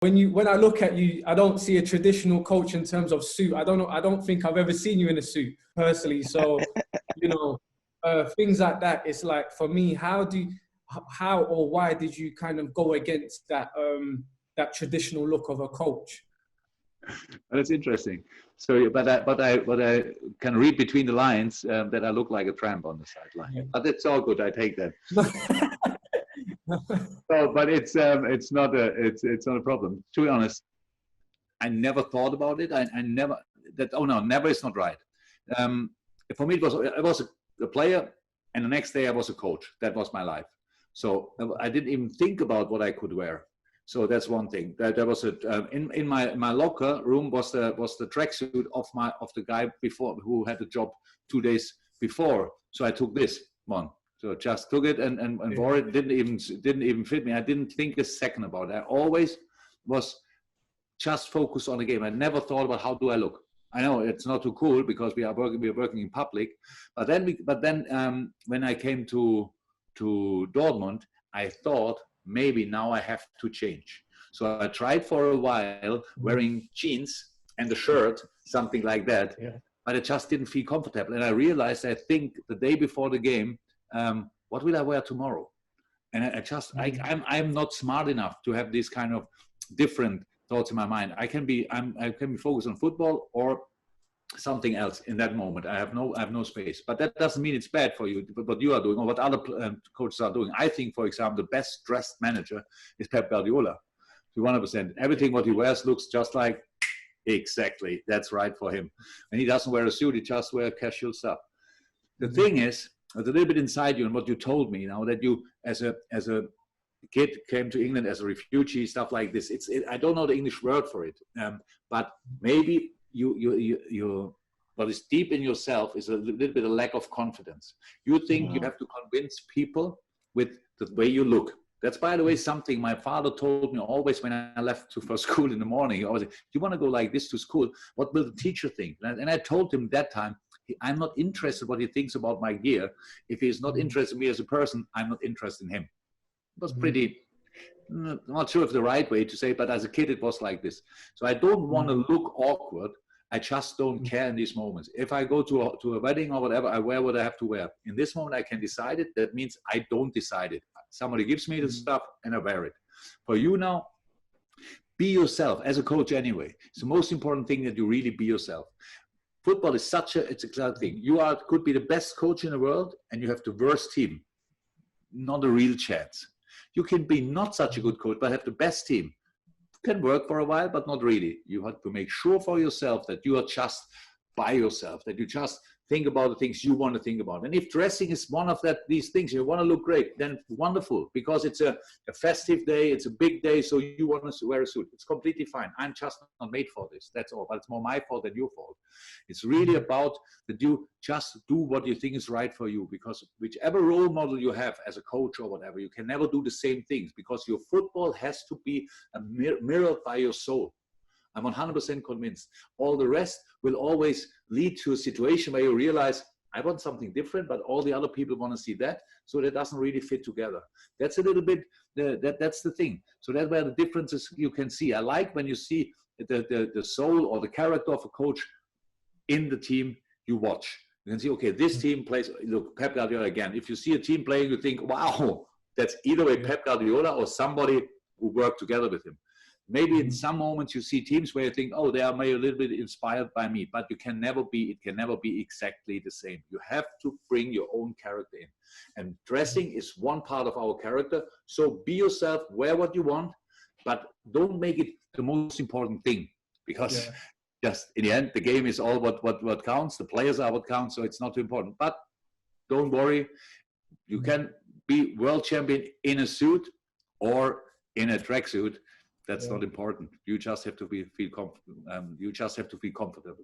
when I look at you, I don't see a traditional coach in terms of suit. I don't know. I don't think I've ever seen you in a suit personally. So, things like that. It's like, for me, how or why did you kind of go against that that traditional look of a coach? Well, it's interesting. So, but I can read between the lines that I look like a tramp on the sideline. Yeah. But it's all good. I take that. So, but it's not a problem. To be honest, I never thought about it. I never never is not right. For me, I was a player, and the next day I was a coach. That was my life. So I didn't even think about what I could wear. So that's one thing. There was in my locker room was the tracksuit of the guy before who had the job 2 days before. So I took this one. So I just took it and wore it. Didn't even fit me. I didn't think a second about it. I always was just focused on the game. I never thought about how do I look. I know it's not too cool because we are working in public. But then when I came to Dortmund, I thought maybe now I have to change. So I tried for a while wearing jeans and a shirt, something like that. Yeah. But I just didn't feel comfortable. And I realized, I think the day before the game, what will I wear tomorrow? And I'm not smart enough to have this kind of different thoughts in my mind. I can be focused on football or something else in that moment. I have no space. But that doesn't mean it's bad for you, what you are doing or what other coaches are doing. I think, for example, the best dressed manager is Pep Guardiola, to 100%. Everything what he wears looks just like, exactly, that's right for him. And he doesn't wear a suit, he just wears casual stuff. The thing is, there's a little bit inside you and what you told me now, that you as a kid came to England as a refugee, stuff like this. I don't know the English word for it, but maybe you what is deep in yourself is a little bit of lack of confidence. You think you have to convince people with the way you look. That's, by the way, something my father told me always when I left for school in the morning. He always said, you want to go like this to school? What will the teacher think? And I told him that time, I'm not interested what he thinks about my gear. If he's not interested in me as a person, I'm not interested in him. It was pretty, not sure if the right way to say, but as a kid, it was like this. So I don't want to look awkward. I just don't care in these moments. If I go to a wedding or whatever, I wear what I have to wear. In this moment, I can decide it. That means I don't decide it. Somebody gives me the stuff and I wear it. For you now, be yourself as a coach anyway. It's the most important thing that you really be yourself. Football is it's a cloud thing. You could be the best coach in the world and you have the worst team. Not a real chance. You can be not such a good coach, but have the best team. Can work for a while, but not really. You have to make sure for yourself that you are just by yourself, that you just think about the things you want to think about. And if dressing is one of these things, you want to look great, then wonderful, because it's a festive day, it's a big day, so you want to wear a suit. It's completely fine. I'm just not made for this. That's all. But it's more my fault than your fault. It's really about that you just do what you think is right for you, because whichever role model you have as a coach or whatever, you can never do the same things, because your football has to be mirrored by your soul. I'm 100% convinced. All the rest will always lead to a situation where you realize, I want something different, but all the other people want to see that, so that doesn't really fit together. That's a little bit, that's the thing. So that's where the differences you can see. I like when you see the soul or the character of a coach in the team you watch. You can see, okay, this team plays, look, Pep Guardiola again. If you see a team playing, you think, wow, that's either way Pep Guardiola or somebody who worked together with him. Maybe in some moments you see teams where you think, oh, they are maybe a little bit inspired by me, but it can never be exactly the same. You have to bring your own character in. And dressing is one part of our character. So be yourself, wear what you want, but don't make it the most important thing, because just in the end, the game is all what counts. The players are what counts, so it's not too important. But don't worry, you can be world champion in a suit or in a tracksuit. That's not important. You just have to feel comfortable.